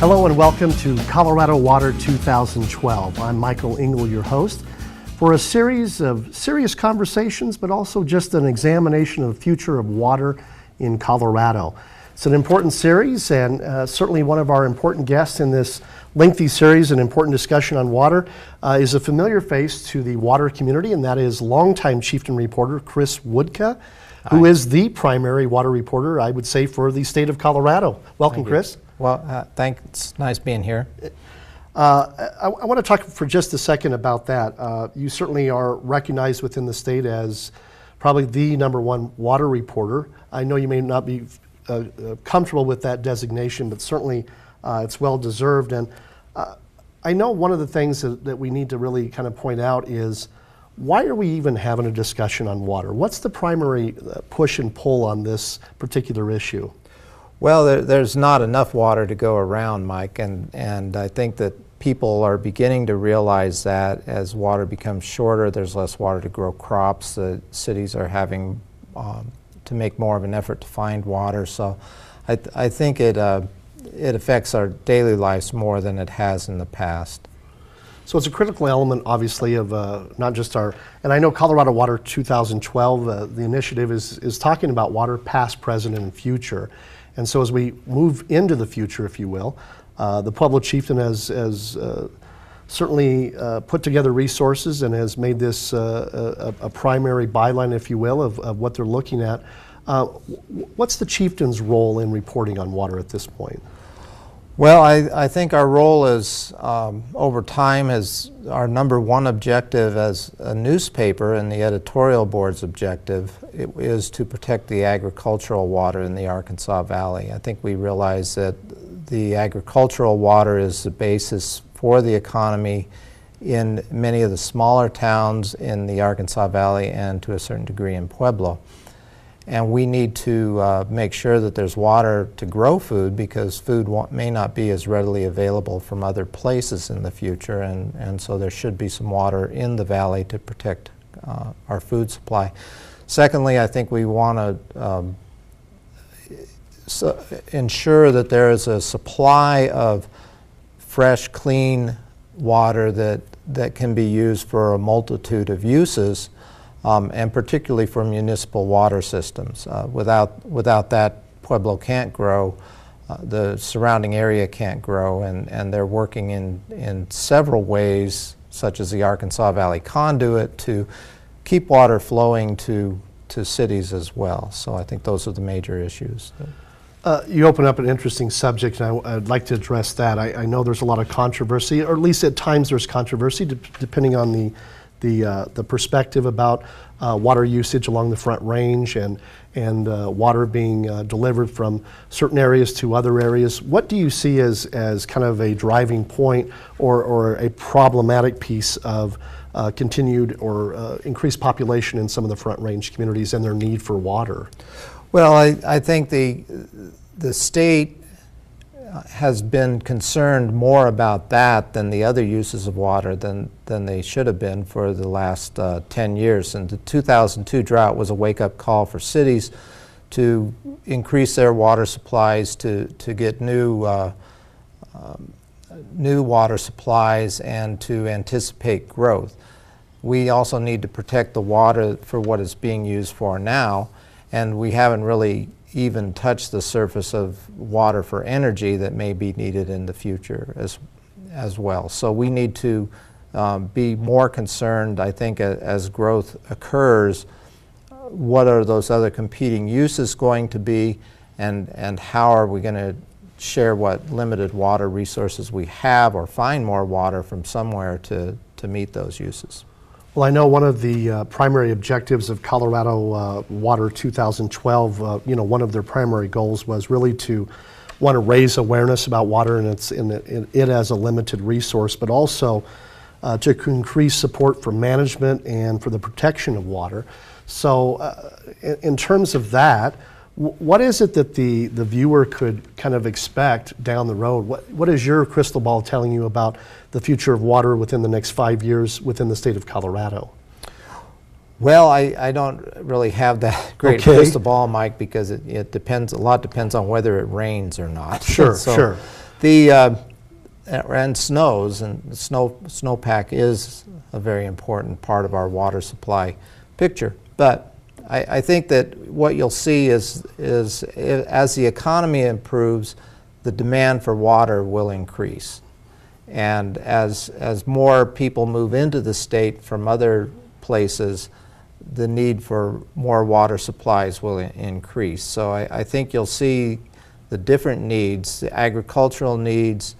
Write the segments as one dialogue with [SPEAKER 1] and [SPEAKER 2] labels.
[SPEAKER 1] Hello and welcome to Colorado Water 2012. I'm Michael Engel, your host, for a series of serious conversations, but also just an examination of the future of water in Colorado. It's an important series, and certainly one of our important guests in this lengthy series, an important discussion on water, is a familiar face to the water community, and that is longtime Chieftain reporter Chris Woodka, who is the primary water reporter, I would say, for the state of Colorado. Welcome, Chris.
[SPEAKER 2] Well, thanks. It's nice being here.
[SPEAKER 1] I want to talk for just a second about that. You certainly are recognized within the state as probably the #1 water reporter. I know you may not be comfortable with that designation, but certainly it's well deserved. And I know one of the things that we need to really kind of point out is, why are we even having a discussion on water? What's the primary push and pull on this particular issue?
[SPEAKER 2] Well, there's not enough water to go around, Mike, and I think that people are beginning to realize that as water becomes shorter, there's less water to grow crops. The cities are having to make more of an effort to find water. So I think it affects our daily lives more than it has in the past.
[SPEAKER 1] So it's a critical element, obviously, of not just our, and I know Colorado Water 2012, the initiative is talking about water past, present, and future. And so as we move into the future, if you will, the Pueblo Chieftain has certainly put together resources and has made this a primary byline, if you will, of what they're looking at. What's the Chieftain's role in reporting on water at this point?
[SPEAKER 2] Well, I think our role is, over time, is our #1 objective as a newspaper, and the editorial board's objective is to protect the agricultural water in the Arkansas Valley. I think we realize that the agricultural water is the basis for the economy in many of the smaller towns in the Arkansas Valley and to a certain degree in Pueblo. And we need to make sure that there's water to grow food, because food may not be as readily available from other places in the future, and so there should be some water in the valley to protect our food supply. Secondly, I think we want to ensure that there is a supply of fresh, clean water that can be used for a multitude of uses. And particularly for municipal water systems. Without that, Pueblo can't grow, the surrounding area can't grow, and they're working in several ways, such as the Arkansas Valley Conduit, to keep water flowing to cities as well. So I think those are the major issues.
[SPEAKER 1] You open up an interesting subject, and I'd like to address that. I know there's a lot of controversy, or at least at times there's controversy, depending on the perspective about water usage along the Front Range and water being delivered from certain areas to other areas. What do you see as kind of a driving point or a problematic piece of continued or increased population in some of the Front Range communities and their need for water?
[SPEAKER 2] Well, I think the state has been concerned more about that than the other uses of water than they should have been for the last 10 years. And the 2002 drought was a wake-up call for cities to increase their water supplies, to get new water supplies, and to anticipate growth. We also need to protect the water for what it's being used for now, and we haven't really even touch the surface of water for energy that may be needed in the future as well. So we need to be more concerned, I think, as growth occurs, what are those other competing uses going to be, and how are we going to share what limited water resources we have, or find more water from somewhere to meet those uses.
[SPEAKER 1] Well, I know one of the primary objectives of Colorado Water 2012, one of their primary goals was really to want to raise awareness about water and it as a limited resource, but also to increase support for management and for the protection of water. So in terms of that, what is it that the viewer could kind of expect down the road? What is your crystal ball telling you about the future of water within the next 5 years within the state of Colorado?
[SPEAKER 2] Well, I don't really have that great crystal ball, Mike, because it depends. A lot depends on whether it rains or not.
[SPEAKER 1] Sure, sure.
[SPEAKER 2] And snows, and snowpack is a very important part of our water supply picture. But I think that what you'll see is as the economy improves, the demand for water will increase. And as more people move into the state from other places, the need for more water supplies will increase. So I think you'll see the different needs, the agricultural needs,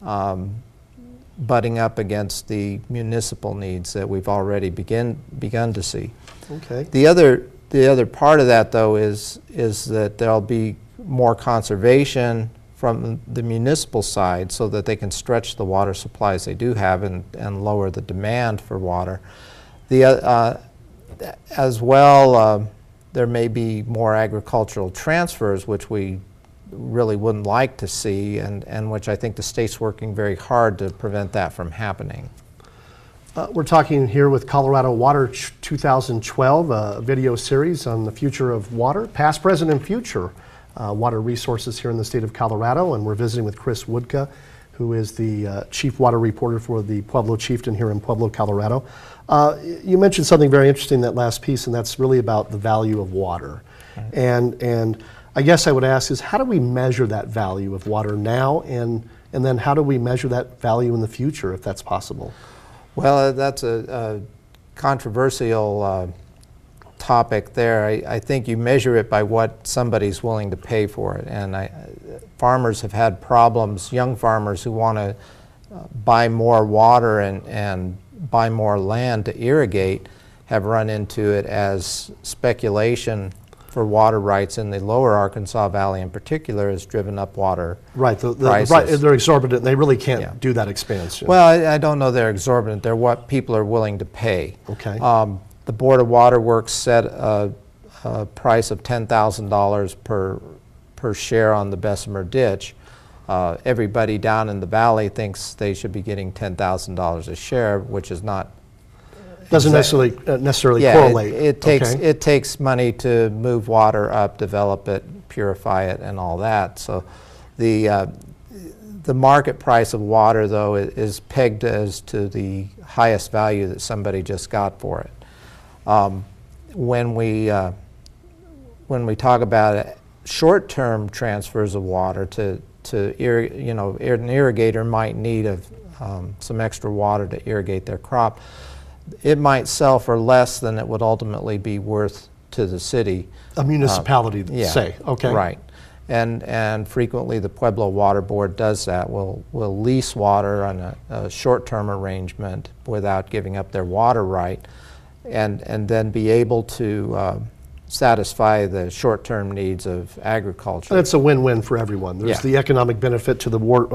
[SPEAKER 2] butting up against the municipal needs that we've already begun to see.
[SPEAKER 1] Okay.
[SPEAKER 2] The other part of that, though, is that there'll be more conservation from the municipal side so that they can stretch the water supplies they do have and lower the demand for water. As well, there may be more agricultural transfers, which we really wouldn't like to see, and which I think the state's working very hard to prevent that from happening.
[SPEAKER 1] We're talking here with Colorado Water 2012, a video series on the future of water, past, present, and future water resources here in the state of Colorado, and we're visiting with Chris Woodka, who is the chief water reporter for the Pueblo Chieftain here in Pueblo, Colorado. You mentioned something very interesting in that last piece, and that's really about the value of water. And I guess I would ask is, how do we measure that value of water now, and then how do we measure that value in the future, if that's possible?
[SPEAKER 2] Well, that's a controversial topic there. I think you measure it by what somebody's willing to pay for it. And farmers have had problems, young farmers who want to buy more water and buy more land to irrigate have run into it as speculation for water rights in the lower Arkansas Valley in particular has driven up water prices.
[SPEAKER 1] They're exorbitant. They really can't do that expansion.
[SPEAKER 2] Well, I don't know they're exorbitant. They're what people are willing to pay.
[SPEAKER 1] Okay.
[SPEAKER 2] The Board of Water Works set a price of $10,000 per share on the Bessemer ditch. Everybody down in the valley thinks they should be getting $10,000 a share, which is not
[SPEAKER 1] doesn't necessarily correlate.
[SPEAKER 2] It takes money to move water up, develop it, purify it, and all that. So the market price of water, though, is pegged as to the highest value that somebody just got for it. When we talk about short-term transfers of water an irrigator might need some extra water to irrigate their crop. It might sell for less than it would ultimately be worth to the city.
[SPEAKER 1] A municipality, say. Okay.
[SPEAKER 2] Right. And frequently the Pueblo Water Board does that. We'll lease water on a short-term arrangement without giving up their water right, and then be able to satisfy the short-term needs of agriculture.
[SPEAKER 1] And it's a win-win for everyone. There's the economic benefit to the Board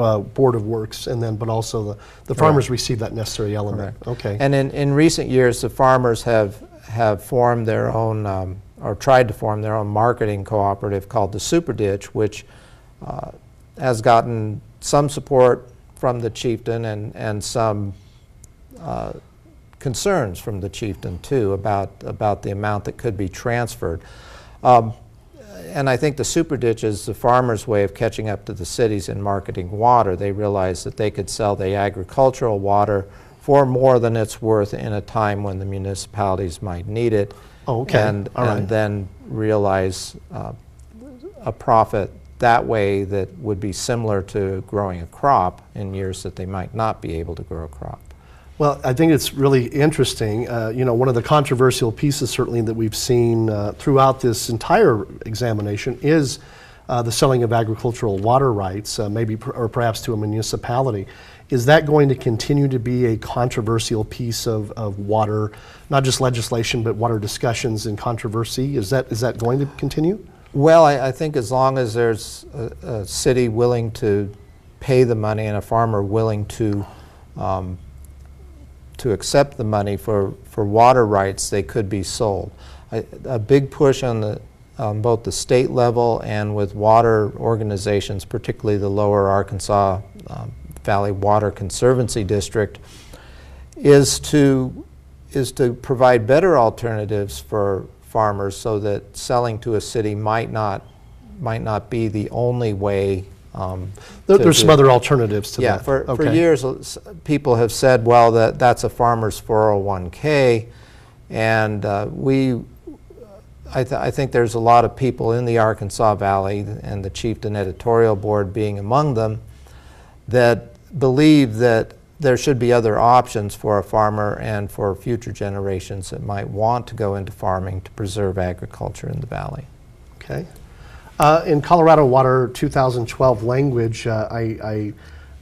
[SPEAKER 1] of Works, but also the farmers receive that necessary element.
[SPEAKER 2] Correct.
[SPEAKER 1] Okay.
[SPEAKER 2] And in recent years, the farmers have formed their own, or tried to form their own marketing cooperative called the Super Ditch, which has gotten some support from the chieftain and some concerns from the chieftain too about the amount that could be transferred. And I think the super ditch is the farmers' way of catching up to the cities in marketing water. They realized that they could sell the agricultural water for more than it's worth in a time when the municipalities might need it.
[SPEAKER 1] Oh, okay.
[SPEAKER 2] And then realize a profit that way that would be similar to growing a crop in years that they might not be able to grow a crop.
[SPEAKER 1] Well, I think it's really interesting. One of the controversial pieces certainly that we've seen throughout this entire examination is the selling of agricultural water rights, or perhaps to a municipality. Is that going to continue to be a controversial piece of water, not just legislation, but water discussions and controversy? Is that going to continue?
[SPEAKER 2] Well, I think as long as there's a city willing to pay the money and a farmer willing to accept the money for water rights, they could be sold. A big push on both the state level and with water organizations, particularly the Lower Arkansas Valley Water Conservancy District, is to provide better alternatives for farmers so that selling to a city might not be the only way
[SPEAKER 1] There's some other alternatives to
[SPEAKER 2] yeah,
[SPEAKER 1] that.
[SPEAKER 2] for years, people have said, well, that's a farmer's 401k, and I think there's a lot of people in the Arkansas Valley, and the Chieftain Editorial Board being among them, that believe that there should be other options for a farmer and for future generations that might want to go into farming to preserve agriculture in the valley.
[SPEAKER 1] Okay. In Colorado Water 2012 language, I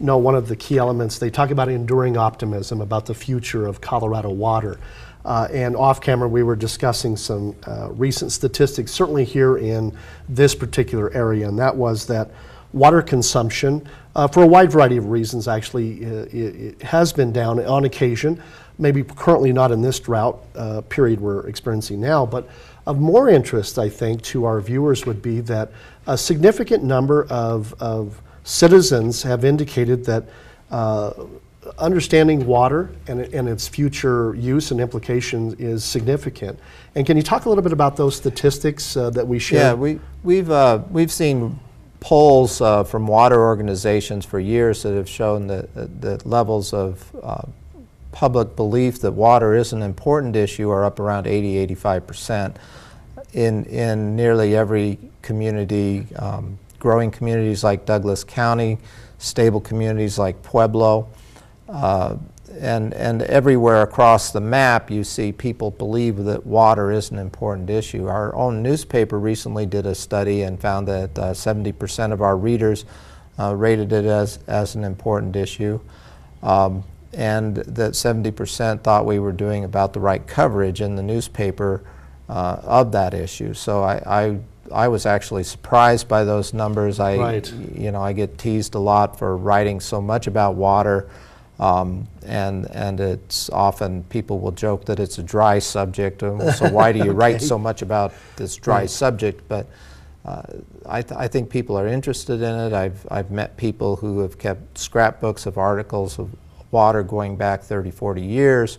[SPEAKER 1] know one of the key elements, they talk about enduring optimism about the future of Colorado water. And off camera, we were discussing some recent statistics, certainly here in this particular area, and that was that water consumption, for a wide variety of reasons actually, it has been down on occasion, maybe currently not in this drought period we're experiencing now, but of more interest, I think, to our viewers would be that a significant number of citizens have indicated that understanding water and its future use and implications is significant. And can you talk a little bit about those statistics that we share?
[SPEAKER 2] Yeah, we've seen polls from water organizations for years that have shown that levels of public belief that water is an important issue are up around 80–85% in nearly every community, growing communities like Douglas County, stable communities like Pueblo, and everywhere across the map you see people believe that water is an important issue. Our own newspaper recently did a study and found that 70% of our readers rated it as an important issue, and that 70% thought we were doing about the right coverage in the newspaper of that issue. So I was actually surprised by those numbers.
[SPEAKER 1] Right.
[SPEAKER 2] I get teased a lot for writing so much about water, and it's often people will joke that it's a dry subject. So why do you write so much about this dry subject? But I think people are interested in it. I've met people who have kept scrapbooks of articles of water going back 30–40 years,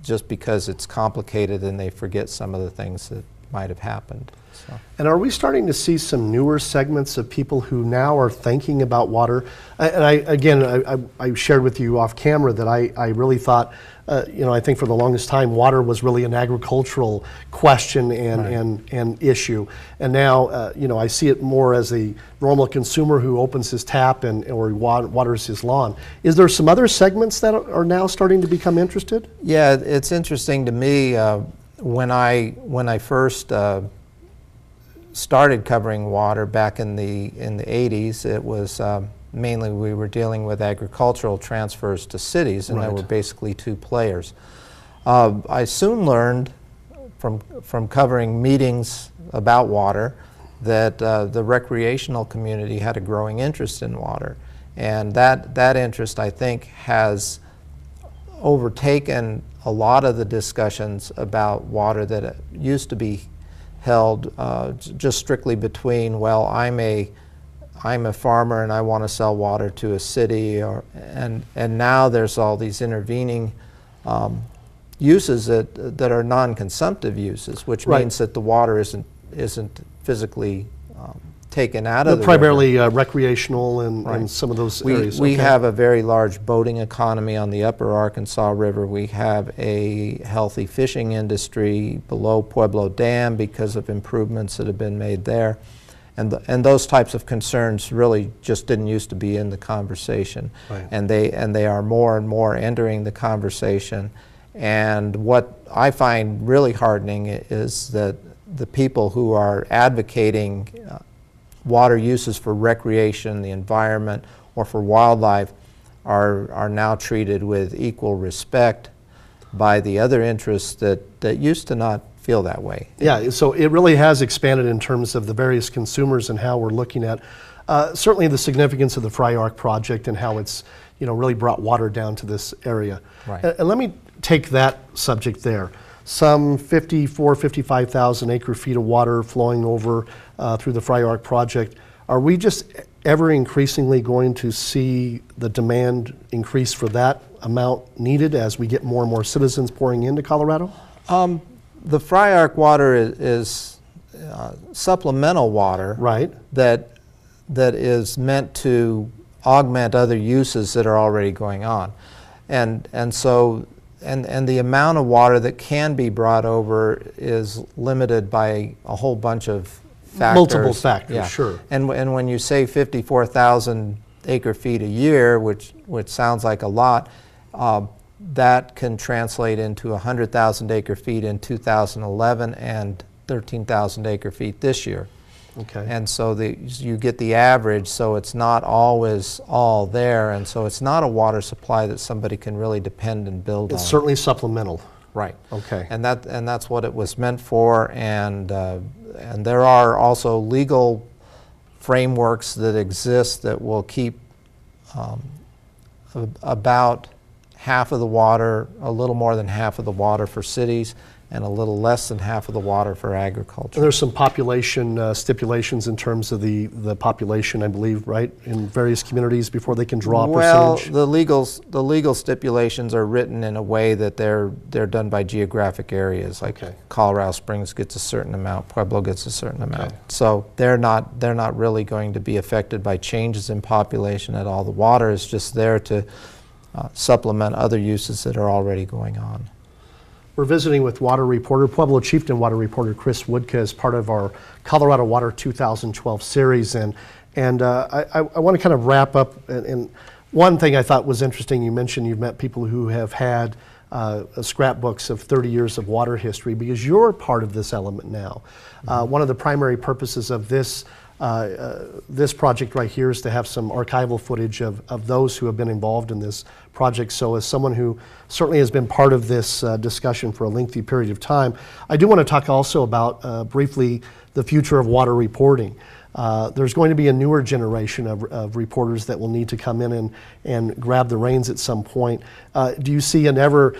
[SPEAKER 2] just because it's complicated and they forget some of the things that might have happened. So.
[SPEAKER 1] And are we starting to see some newer segments of people who now are thinking about water? And I shared with you off camera that I really thought, I think for the longest time, water was really an agricultural question and issue. And now, I see it more as a normal consumer who opens his tap or waters his lawn. Is there some other segments that are now starting to become interested?
[SPEAKER 2] Yeah, it's interesting to me. When I first started covering water back in the 80s, it was mainly we were dealing with agricultural transfers to cities, and there were basically two players. I soon learned from covering meetings about water that the recreational community had a growing interest in water, and that interest, I think, has overtaken a lot of the discussions about water that used to be held just strictly between, well, I'm a farmer and I want to sell water to a city, and now there's all these intervening uses that are non-consumptive uses, which means that the water isn't physically taken out of the
[SPEAKER 1] primarily recreational and some of those areas.
[SPEAKER 2] We have a very large boating economy on the upper Arkansas River. We have a healthy fishing industry below Pueblo Dam because of improvements that have been made there. And those types of concerns really just didn't used to be in the conversation. Right. And they are more and more entering the conversation. And what I find really heartening is that the people who are advocating water uses for recreation, the environment, or for wildlife are now treated with equal respect by the other interests that used to not feel that way.
[SPEAKER 1] Yeah, so it really has expanded in terms of the various consumers and how we're looking at certainly the significance of the Fry Arc project and how it's really brought water down to this area.
[SPEAKER 2] Right.
[SPEAKER 1] And let me take that subject there. Some 55,000 acre feet of water flowing over through the Fry Arc project. Are we just ever increasingly going to see the demand increase for that amount needed as we get more and more citizens pouring into Colorado?
[SPEAKER 2] The Fry Arc water is supplemental water that is meant to augment other uses that are already going on. And the amount of water that can be brought over is limited by a whole bunch of factors.
[SPEAKER 1] Multiple factors,
[SPEAKER 2] yeah.
[SPEAKER 1] sure.
[SPEAKER 2] And when you say 54,000 acre feet a year, which sounds like a lot, that can translate into 100,000 acre feet in 2011 and 13,000 acre feet this year.
[SPEAKER 1] Okay.
[SPEAKER 2] And so you get the average, so it's not always all there, and so it's not a water supply that somebody can really depend and build on.
[SPEAKER 1] It's certainly supplemental.
[SPEAKER 2] Right.
[SPEAKER 1] Okay.
[SPEAKER 2] And that's what it was meant for, and there are also legal frameworks that exist that will keep about half of the water, a little more than half of the water for cities, and a little less than half of the water for agriculture.
[SPEAKER 1] And there's some population stipulations in terms of the population, I believe, right, in various communities before they can draw a percentage?
[SPEAKER 2] Well, the legal stipulations are written in a way that they're done by geographic areas. Like
[SPEAKER 1] Okay.
[SPEAKER 2] Colorado Springs gets a certain amount, Pueblo gets a certain amount.
[SPEAKER 1] Okay.
[SPEAKER 2] So they're not really going to be affected by changes in population at all. The water is just there to supplement other uses that are already going on.
[SPEAKER 1] We're visiting with water reporter, Pueblo Chieftain water reporter Chris Woodka as part of our Colorado Water 2012 series. And I want to kind of wrap up. And one thing I thought was interesting, you mentioned you've met people who have had scrapbooks of 30 years of water history because you're part of this element now. One of the primary purposes of this project right here is to have some archival footage of those who have been involved in this project. So as someone who certainly has been part of this discussion for a lengthy period of time, I do want to talk also about briefly the future of water reporting. There's going to be a newer generation of reporters that will need to come in and grab the reins at some point. Do you see more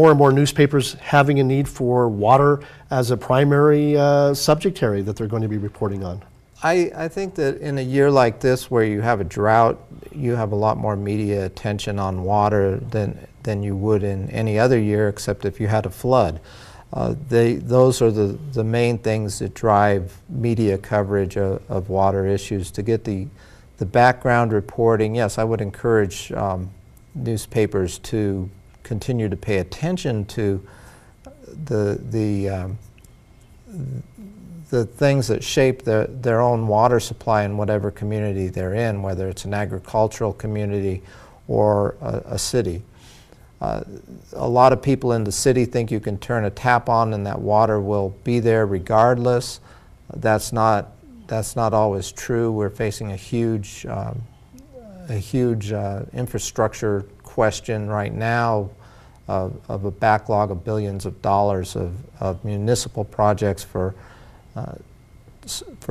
[SPEAKER 1] and more newspapers having a need for water as a primary subject area that they're going to be reporting on?
[SPEAKER 2] I think that in a year like this where you have a drought, you have a lot more media attention on water than you would in any other year except if you had a flood. Those are the main things that drive media coverage of water issues. To get the background reporting, yes, I would encourage newspapers to continue to pay attention to the things that shape their own water supply in whatever community they're in, whether it's an agricultural community or a city. A lot of people in the city think you can turn a tap on and that water will be there regardless. That's not always true. We're facing a huge infrastructure question right now of a backlog of billions of dollars of municipal projects for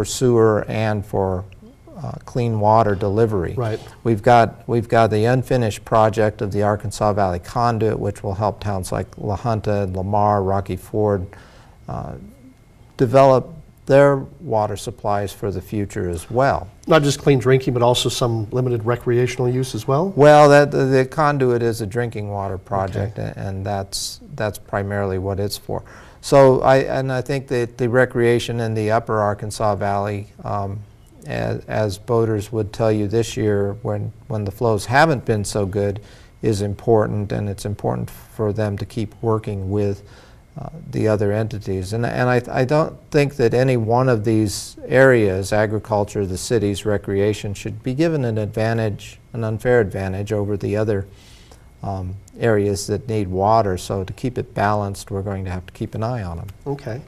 [SPEAKER 2] sewer and for clean water delivery.
[SPEAKER 1] Right.
[SPEAKER 2] We've got the unfinished project of the Arkansas Valley Conduit, which will help towns like La Junta, Lamar, Rocky Ford develop their water supplies for the future as well.
[SPEAKER 1] Not just clean drinking, but also some limited recreational use as well?
[SPEAKER 2] Well, the conduit is a drinking water project, okay, and that's primarily what it's for. So I think that the recreation in the upper Arkansas Valley, as boaters would tell you this year when the flows haven't been so good, is important, and it's important for them to keep working with the other entities. And I don't think that any one of these areas, agriculture, the cities, recreation, should be given an advantage, an unfair advantage over the other areas that need water. So to keep it balanced, we're going to have to keep an eye on them. Okay.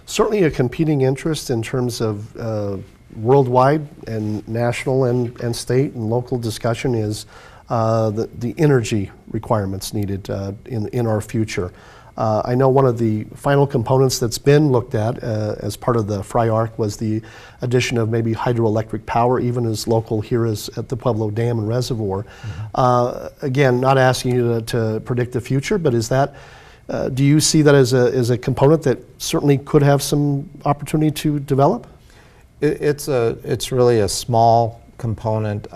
[SPEAKER 1] Certainly a competing interest in terms of worldwide and national and state and local discussion is the energy requirements needed in our future. I know one of the final components that's been looked at as part of the FRI-ARC was the addition of maybe hydroelectric power, even as local here as at the Pueblo Dam and Reservoir. Mm-hmm. Again, not asking you to predict the future, but is that, do you see that as a component that certainly could have some opportunity to develop?
[SPEAKER 2] It's really a small component.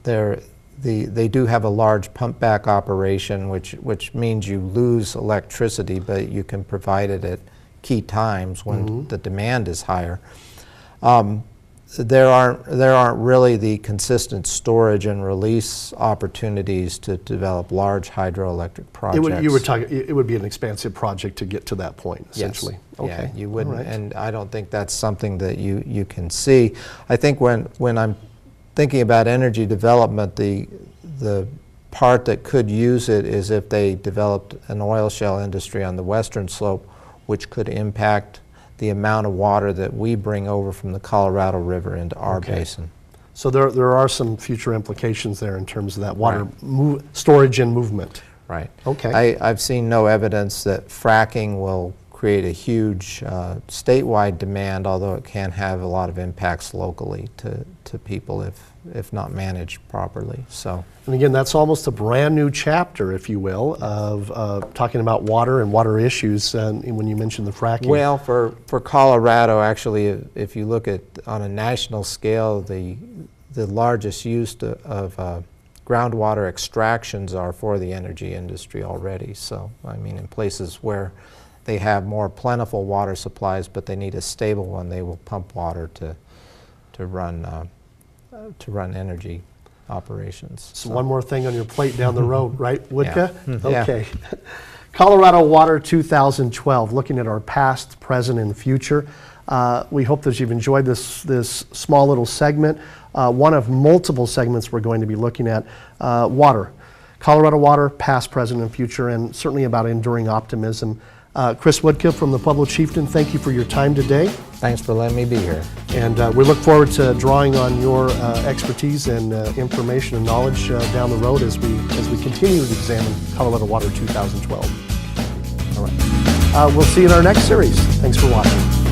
[SPEAKER 2] They do have a large pump back operation, which means you lose electricity, but you can provide it at key times when mm-hmm. the demand is higher. there aren't really the consistent storage and release opportunities to develop large hydroelectric projects.
[SPEAKER 1] You were talking, it would be an expansive project to get to that point, essentially.
[SPEAKER 2] Yes.
[SPEAKER 1] Okay.
[SPEAKER 2] Yeah, you wouldn't,
[SPEAKER 1] All right.
[SPEAKER 2] and I don't think that's something that you can see. I think when I'm thinking about energy development, the part that could use it is if they developed an oil shale industry on the western slope, which could impact the amount of water that we bring over from the Colorado River into our basin.
[SPEAKER 1] So there are some future implications there in terms of that water storage and movement.
[SPEAKER 2] Right.
[SPEAKER 1] Okay.
[SPEAKER 2] I've seen no evidence that fracking will create a huge statewide demand, although it can have a lot of impacts locally to people if not managed properly. So.
[SPEAKER 1] And again, that's almost a brand new chapter, if you will, of talking about water and water issues when you mentioned the fracking.
[SPEAKER 2] Well, for Colorado, actually, if you look at on a national scale, the largest use of groundwater extractions are for the energy industry already. So, I mean, in places where they have more plentiful water supplies, but they need a stable one, they will pump water to run energy operations.
[SPEAKER 1] So one more thing on your plate down the road, right, Woodka?
[SPEAKER 2] Yeah.
[SPEAKER 1] Okay. Colorado Water 2012, looking at our past, present, and future. We hope that you've enjoyed this small little segment. One of multiple segments we're going to be looking at, water. Colorado Water, past, present, and future, and certainly about enduring optimism. Chris Woodka from the Pueblo Chieftain, thank you for your time today.
[SPEAKER 2] Thanks for letting me be here.
[SPEAKER 1] And we look forward to drawing on your expertise and information and knowledge down the road as we continue to examine Colorado Water 2012. All right. We'll see you in our next series. Thanks for watching.